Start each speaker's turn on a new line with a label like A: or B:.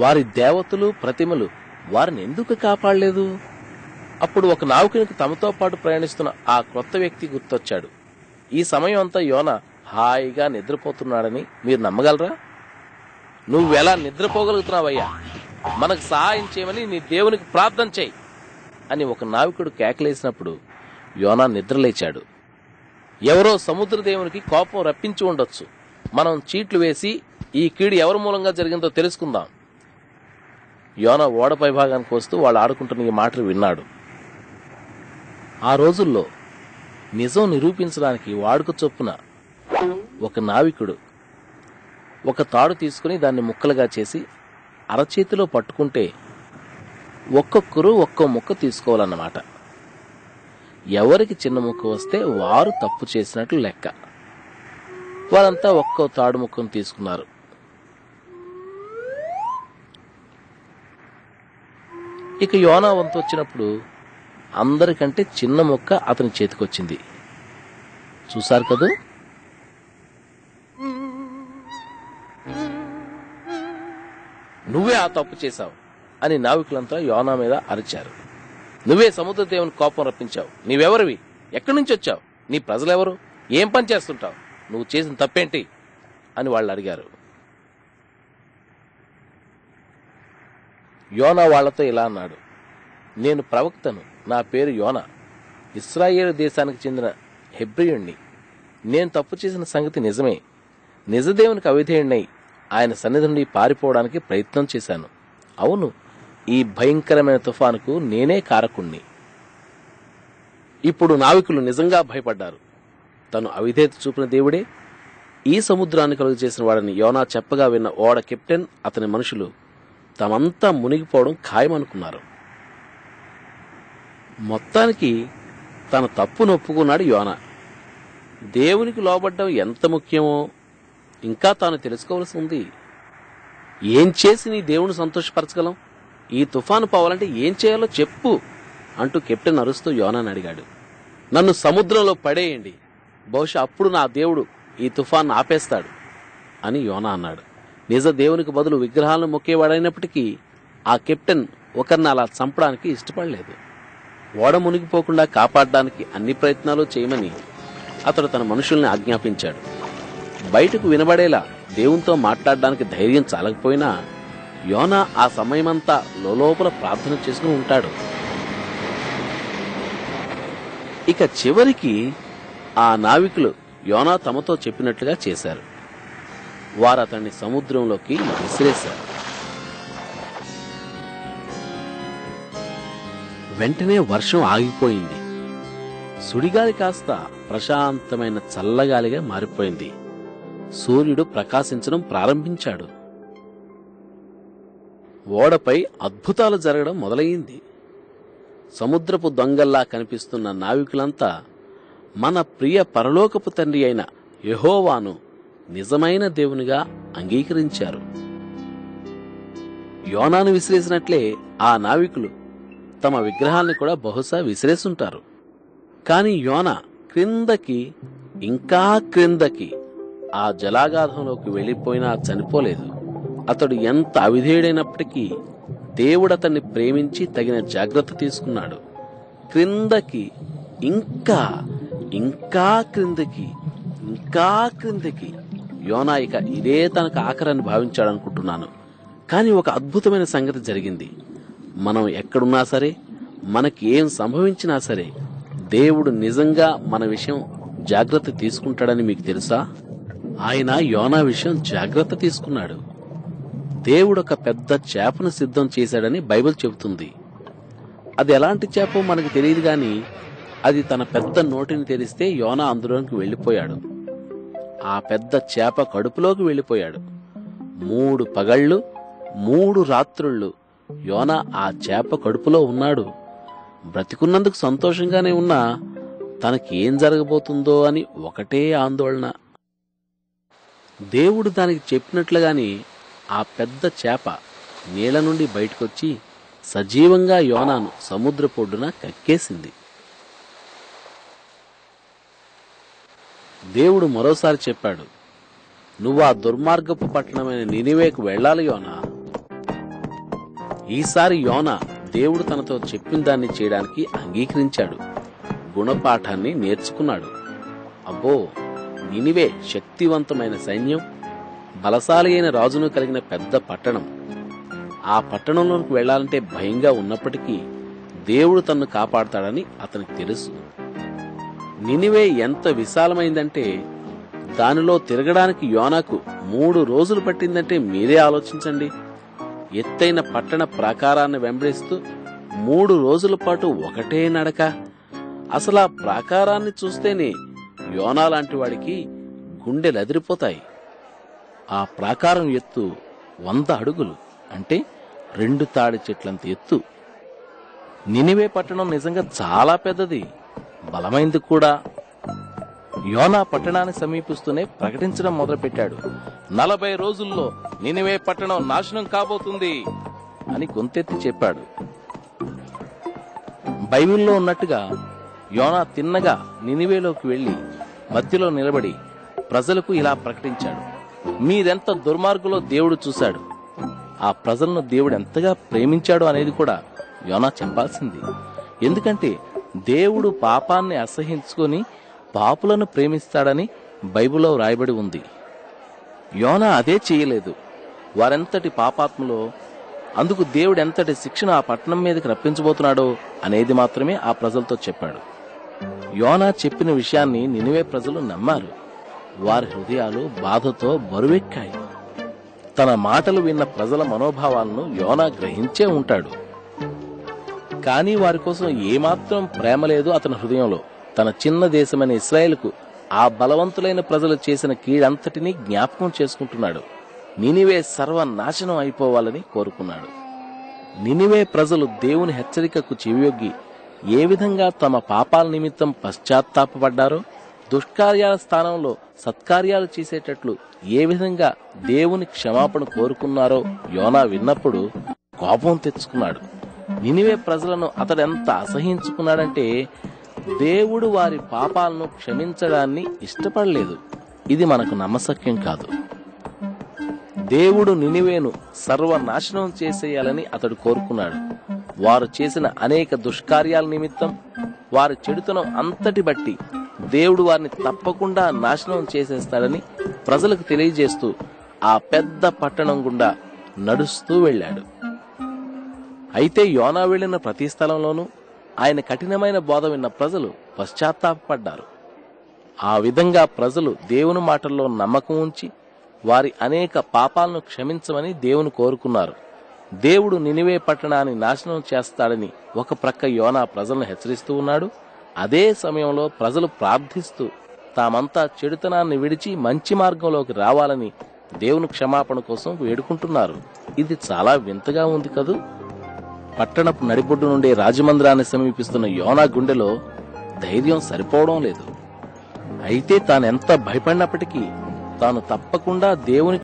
A: వారి దేవతలు ప్రతిమలు వారిని ఎందుకు కాపాడలేదు? అప్పుడు ఒక నావికునికి తమతో పాటు ప్రయాణిస్తున్న ఆ క్రొత్త వ్యక్తి గుర్తొచ్చాడు. ఈ సమయం అంతా యోనా హాయిగా నిద్రపోతున్నాడని మీరు నమ్మగలరా? నువ్వెలా నిద్రపోగలుగుతున్నావయ్యా? మనకు సహాయం చేయమని నీ దేవునికి ప్రార్థన చేయి అని ఒక నావికుడు కేకలేసినప్పుడు యోనా నిద్రలేచాడు. ఎవరో సముద్ర దేవునికి కోపం రప్పించి ఉండొచ్చు. మనం చీట్లు వేసి ఈ కీడు ఎవరి మూలంగా జరిగిందో తెలుసుకుందాం. యోనా ఓడపై భాగానికి వస్తూ వాళ్ళు ఆడుకుంటున్న ఈ మాటలు విన్నాడు. ఆ రోజుల్లో నిజం నిరూపించడానికి వాడుక చొప్పున ఒక నావికుడు ఒక తాడు తీసుకుని దాన్ని ముక్కలుగా చేసి అరచేతిలో పట్టుకుంటే ఒక్కొక్కరు ఒక్కో ముక్క తీసుకోవాలన్నమాట. ఎవరికి చిన్న ముక్క వస్తే వారు తప్పు చేసినట్లు లెక్క. వారంతా ఒక్కో తాడు ముక్కను తీసుకున్నారు. ఇక యోనా వంతు వచ్చినప్పుడు అందరికంటే చిన్న ముక్క అతని చేతికొచ్చింది. చూశారు కదూ? నువ్వే ఆ తప్పు చేశావు అని నావికులంతా యోనా మీద అరిచారు. నువ్వే సముద్ర దేవుని కోపం రప్పించావు. నీవెవరివి? ఎక్కడి నుంచి వచ్చావు? నీ ప్రజలెవరు? ఏం పని చేస్తుంటావు? నువ్వు చేసిన తప్పేంటి అని వాళ్ళు అడిగారు. యోనా వాళ్లతో ఇలా అన్నాడు, నేను ప్రవక్తను. నా పేరు యోనా. ఇశ్రాయేలు దేశానికి చెందిన హెబ్రీయుణ్ణి. నేను తప్పు చేసిన సంగతి నిజమే. నిజదేవునికి అవిధేయుణ్ణై ఆయన సన్నిధి నుండి పారిపోవడానికి ప్రయత్నం చేశాను. అవును, ఈ భయంకరమైన తుఫానుకు నేనే కారకుణ్ణి. ఇప్పుడు నావికులు నిజంగా భయపడ్డారు. తను అవిధేయత చూపిన దేవుడే ఈ సముద్రాన్ని కలుగు చేసిన వాడని యోనా చెప్పగా విన్న ఓడ కెప్టెన్, అతని మనుషులు తమంతా మునిగిపోవడం ఖాయమనుకున్నారు. మొత్తానికి తన తప్పును ఒప్పుకున్నాడు యోనా. దేవునికి లోబడ్డం ఎంత ముఖ్యమో ఇంకా తాను తెలుసుకోవలసి ఉంది. ఏం చేసి నీ దేవుని సంతోషపరచగలం? ఈ తుఫాను పోవాలంటే ఏం చేయాలో చెప్పు అంటూ కెప్టెన్ అరుస్తూ యోనాని అడిగాడు. నన్ను సముద్రంలో పడేయండి, బహుశా అప్పుడు నా దేవుడు ఈ తుఫాను ఆపేస్తాడు అని యోనా అన్నాడు. నిజ దేవునికి బదులు విగ్రహాలను మొక్కేవాడైనప్పటికీ ఆ కెప్టెన్ ఒకరిని అలా చంపడానికి ఇష్టపడలేదు. ఓడ మునిగిపోకుండా కాపాడడానికి అన్ని ప్రయత్నాలు చేయమని అతడు తన మనుషుల్ని ఆజ్ఞాపించాడు. బయటకు వినబడేలా దేవునితో మాట్లాడడానికి ధైర్యం చాలకపోయినా యోనా ఆ సమయమంతా లోపల ప్రార్థన చేసుకుని ఉంటాడు. ఇక చివరికి ఆ నావికులు యోనా తమతో చెప్పినట్లుగా చేశారు. వారు అతన్ని సముద్రంలోకి విసిరేశారు. వెంటనే వర్షం ఆగిపోయింది. సుడిగాలి కాస్త ప్రశాంతమైన చల్లగాలిగా మారిపోయింది. సూర్యుడు ప్రకాశించడం ప్రారంభించాడు. ఓడపై అద్భుతాలు జరగడం మొదలయ్యింది. సముద్రపు దొంగల్లా కనిపిస్తున్న నావికులంతా మన ప్రియ పరలోకపు తండ్రి అయిన యెహోవాను నిజమైన దేవునిగా అంగీకరించారు. యోనాను విసిరేసినట్లే ఆ నావికులు తమ విగ్రహాల్ని కూడా బహుశా విసిరేసుంటారు. కాని యోనా క్రిందకి, ఇంకా క్రిందకి ఆ జలాగాధంలోకి వెళ్లిపోయినా చనిపోలేదు. అతడు ఎంత అవిధేయుడైనప్పటికీ దేవుడు అతన్ని ప్రేమించి తగిన జాగ్రత్త తీసుకున్నాడు. క్రిందకి, ఇంకా ఇంకా క్రిందకి, ఇంకా క్రిందకి. యోనా ఇక ఇదే తనకు ఆఖరని భావించాడనుకుంటున్నాను. కాని ఒక అద్భుతమైన సంగతి జరిగింది. మనం ఎక్కడున్నా సరే, మనకి ఏం సంభవించినా సరే, దేవుడు నిజంగా మన విషయం జాగ్రత్త తీసుకుంటాడని మీకు తెలుసా? ఆయన యోనా విషయం జాగ్రత్త తీసుకున్నాడు. దేవుడు ఒక పెద్ద చేపను సిద్ధం చేశాడని బైబిల్ చెబుతుంది. అది ఎలాంటి చేపో మనకు తెలియదు గాని అది తన పెద్ద నోటిని తెరిస్తే యోనా అందులోకి వెళ్లిపోయాడు. ఆ పెద్ద చేప కడుపులోకి వెళ్లిపోయాడు. 3 పగళ్లు 3 రాత్రుళ్ళు యోనా ఆ చేప కడుపులో ఉన్నాడు. బ్రతికున్నందుకు సంతోషంగానే ఉన్నా తనకి ఏం జరగబోతుందో అని ఒకటే ఆందోళన. దేవుడు దానికి చెప్పినట్లుగాని ఆ పెద్ద చేప నీళ్ల నుండి బయటకొచ్చి సజీవంగా యోనాను సముద్రపొడ్డున కక్కేసింది. దేవుడు మరోసారి చెప్పాడు, నువ్వు ఆ దుర్మార్గపు పట్టణమైన నినివేకు వెళ్ళాలి యోనా. ఈసారి యోనా దేవుడు తనతో చెప్పిన దాన్ని చేయడానికి అంగీకరించాడు. గుణపాఠాన్ని నేర్చుకున్నాడు. అబ్బో, నినివే శక్తివంతమైన సైన్యం, బలశాలి అయిన రాజును కలిగిన పెద్ద పట్టణం. ఆ పట్టణంలోనికి వెళ్లాలంటే భయంగా ఉన్నప్పటికీ దేవుడు తన్ను కాపాడతాడని అతనికి తెలుసు. నినివే ఎంత విశాలమైందంటే దానిలో తిరగడానికి యోనాకు 3 రోజులు పట్టిందంటే మీరే ఆలోచించండి. ఎత్తైన పట్టణ ప్రాకారాన్ని వెంబడిస్తూ 3 రోజుల పాటు ఒకటే నడక. అసలు ఆ ప్రాకారాన్ని చూస్తేనే యోనా లాంటి వాడికి గుండెలదిరిపోతాయి. ఆ ప్రాకారం ఎత్తు 100 అడుగులు, అంటే 2 తాడి చెట్లంత ఎత్తు. నినివే పట్టణం నిజంగా చాలా పెద్దది, బలమైంది కూడా. యోనా పట్టణాన్ని సమీపిస్తూనే ప్రకటించడం మొదలుపెట్టాడు. 40 రోజుల్లో నినివే పట్టణం నాశనం కాబోతుంది అని గొంతెత్తి చెప్పాడు. బైబిల్లో ఉన్నట్టుగా యోనా తిన్నగా నినివేలోకి వెళ్లి మధ్యలో నిలబడి ప్రజలకు ఇలా ప్రకటించాడు, మీరెంత దుర్మార్గులో దేవుడు చూశాడు. ఆ ప్రజలను దేవుడు ఎంతగా ప్రేమించాడు అనేది కూడా యోనా చెప్పాల్సింది. ఎందుకంటే దేవుడు పాపాన్ని అసహించుకొని పాపులను ప్రేమిస్తాడని బైబిల్లో రాయబడి ఉంది. యోనా అదే చేయలేదు. వారెంతటి పాపాత్ములో, అందుకు దేవుడు ఎంతటి శిక్షను ఆ పట్టణం మీదకి రప్పించబోతున్నాడో అనేది మాత్రమే ఆ ప్రజలతో చెప్పాడు. యోనా చెప్పిన విషయాన్ని నినివే ప్రజలు నమ్మారు. వారి హృదయాలు బాధతో బరువెక్కాయి. తన మాటలు విన్న ప్రజల మనోభావాలను యోనా గ్రహించే ఉంటాడు. కానీ వారి కోసం ఏమాత్రం ప్రేమ లేదు అతని హృదయంలో. తన చిన్న దేశమైన ఇశ్రాయేలుకు ఆ బలవంతులైన ప్రజలు చేసిన కీడంతటినీ జ్ఞాపకం చేసుకుంటున్నాడు. నినివే సర్వనాశనం అయిపోవాలని కోరుకున్నాడు. నినివే ప్రజలు దేవుని హెచ్చరికకు చెవియొగ్గి ఏ విధంగా తమ పాపాల నిమిత్తం పశ్చాత్తాపపడ్డారో, దుష్కార్యాల స్థానంలో సత్కార్యాలు చేసేటట్లు ఏ విధంగా దేవుని క్షమాపణ కోరుకున్నారో యోనా విన్నప్పుడు కోపం తెచ్చుకున్నాడు. నినివే ప్రజలను అతడెంత అసహించుకున్నాడంటే దేవుడు వారి పాపాలను క్షమించడాన్ని ఇష్టపడలేదు. ఇది మనకు నమ్మశక్యం కాదు. దేవుడు నినివేను సర్వనాశనం చేసేయాలని అతడు కోరుకున్నాడు. వారు చేసిన అనేక దుష్కార్యాల నిమిత్తం, వారి చెడుతనం అంతటి బట్టి దేవుడు వారిని తప్పకుండా నాశనం చేసేస్తాడని ప్రజలకు తెలియజేస్తూ ఆ పెద్ద పట్టణం గుండా నడుస్తూ వెళ్ళాడు. అయితే యోనా వెళ్లిన ప్రతి స్థలంలోనూ ఆయన కఠినమైన బోధ విన్న ప్రజలు పశ్చాత్తాపపడ్డారు. ఆ విధంగా ప్రజలు దేవుని మాటల్లో నమ్మకం ఉంచి వారి అనేక పాపాలను క్షమించమని దేవుని కోరుకున్నారు. దేవుడు నినివే పట్టణాన్ని నాశనం చేస్తాడని ఒక ప్రక్క యోనా ప్రజలను హెచ్చరిస్తూ ఉన్నాడు. అదే సమయంలో ప్రజలు ప్రార్థిస్తూ తామంతా చెడుతనాన్ని విడిచి మంచి మార్గంలోకి రావాలని దేవుని క్షమాపణ కోసం వేడుకుంటున్నారు. ఇది చాలా వింతగా ఉంది కదూ. పట్టణపు నడిబొడ్డు నుండి రాజమందిరాన్ని సమీపిస్తున్న యోనా గుండెలో ధైర్యం సరిపోవడం లేదు. అయితే తానెంత భయపడినప్పటికీ తాను తప్పకుండా దేవుని